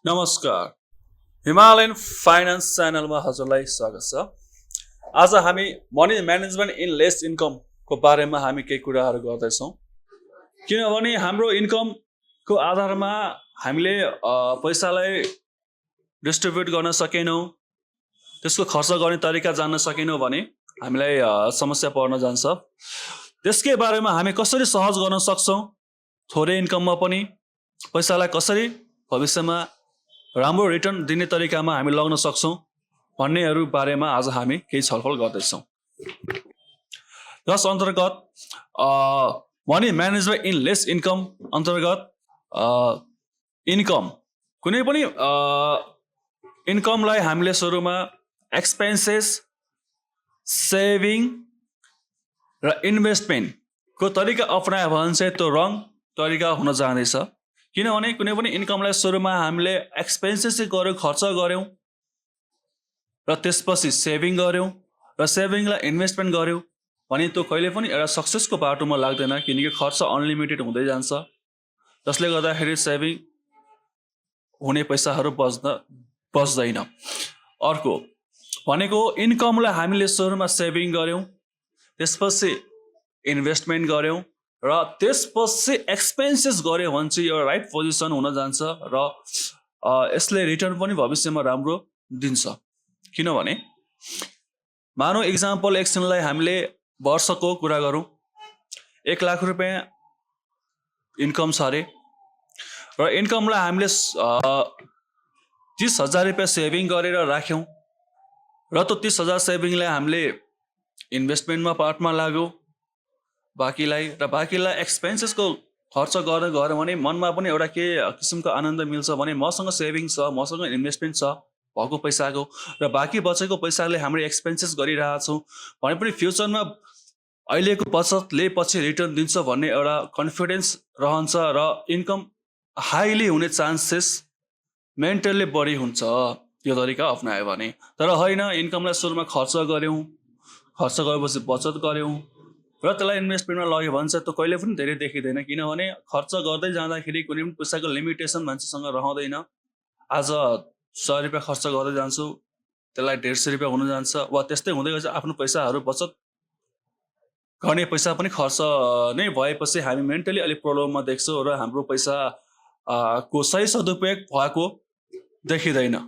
नमस्कार Himalayan finance च्यानलमा हजुरलाई स्वागत छ। आज हामी मनी म्यानेजमेन्ट इन लेस इन्कमको बारेमा हामी केही कुराहरू गर्दैछौँ। किनभने हाम्रो इन्कमको आधारमा हामीले पैसालाई डिस्ट्रिब्युट गर्न सकेनौँ, त्यसको खर्च गर्ने तरिका जान्न सकेनौँ भने हामीलाई समस्या पर्न जान्छ। त्यसकै बारेमा हामी कसरी सहज गर्न सक्छौँ, थोरै इन्कममा पनि पैसालाई कसरी भविष्यमा राम्रो रिटर्न दिने तरिकामा हामी लग्न सक्छौँ भन्नेहरू बारेमा आज हामी केही छलफल गर्दैछौँ। जस अन्तर्गत money management in less income अन्तर्गत इन्कम कुनै पनि इन्कमलाई हामीले सुरुमा एक्सपेन्सेस, सेभिङ र इन्भेस्टमेन्टको तरिका अपनायो भने चाहिँ त्यो रङ तरिका हुन जाँदैछ। किनभने कुनै पनि इन्कमलाई सुरुमा हामीले एक्सपेन्सेस गऱ्यौँ, खर्च गऱ्यौँ र त्यसपछि सेभिङ गऱ्यौँ र सेभिङलाई इन्भेस्टमेन्ट गऱ्यौँ भने त्यो कहिले पनि एउटा सक्सेसको बाटोमा लाग्दैन, किनकि खर्च अनलिमिटेड हुँदै जान्छ, जसले गर्दाखेरि सेभिङ हुने पैसाहरू बच्दैन। अर्को भनेको इन्कमलाई हामीले सुरुमा सेभिङ गऱ्यौँ, त्यसपछि इन्भेस्टमेन्ट गऱ्यौँ र त्यसपछि एक्सपेन्सेस गऱ्यो भने चाहिँ एउटा राइट पोजिसन हुन जान्छ र यसले रिटर्न पनि भविष्यमा राम्रो दिन्छ। किनभने मानौ इक्जाम्पल एकछिनलाई हामीले वर्षको कुरा गरौँ, 1 लाख रुपियाँ इन्कम छ अरे र इन्कमलाई हामीले 30,000 रुपियाँ सेभिङ गरेर राख्यौँ र त्यो 30,000 सेभिङलाई हामीले इन्भेस्टमेन्टमा पार्टमा लाग्यौँ बाँकीलाई एक्सपेन्सेसको खर्च गर्न गऱ्यो भने मनमा पनि एउटा के किसिमको आनन्द मिल्छ भने मसँग सेभिङ छ, मसँग इन्भेस्टमेन्ट छ भएको पैसाको र बाँकी बचेको पैसाले हामीले एक्सपेन्सेस गरिरहेछौँ भने पनि फ्युचरमा अहिलेको बचतले पछि रिटर्न दिन्छ भन्ने एउटा कन्फिडेन्स रहन्छ र इन्कम हाइली हुने चान्सेस मेन्टल्ली बढी हुन्छ यो तरिका अप्नायो भने। तर होइन, इन्कमलाई सुरुमा खर्च गऱ्यौँ, खर्च गरेपछि बचत गऱ्यौँ र त्यसलाई इन्भेस्टमेन्टमा लग्यो भने चाहिँ त्यो कहिले पनि धेरै देखिँदैन। किनभने खर्च गर्दै जाँदाखेरि कुनै पनि पैसाको लिमिटेसन मान्छेसँग रहँदैन। आज 100 रुपियाँ खर्च गर्दै जान्छु, त्यसलाई 150 रुपियाँ हुन जान्छ वा त्यस्तै हुँदै गएपछि आफ्नो पैसाहरू बचत गर्ने पैसा पनि खर्च नै भएपछि हामी मेन्टली अलिक प्रब्लममा देख्छौँ र हाम्रो पैसा को सही सदुपयोग भएको देखिँदैन।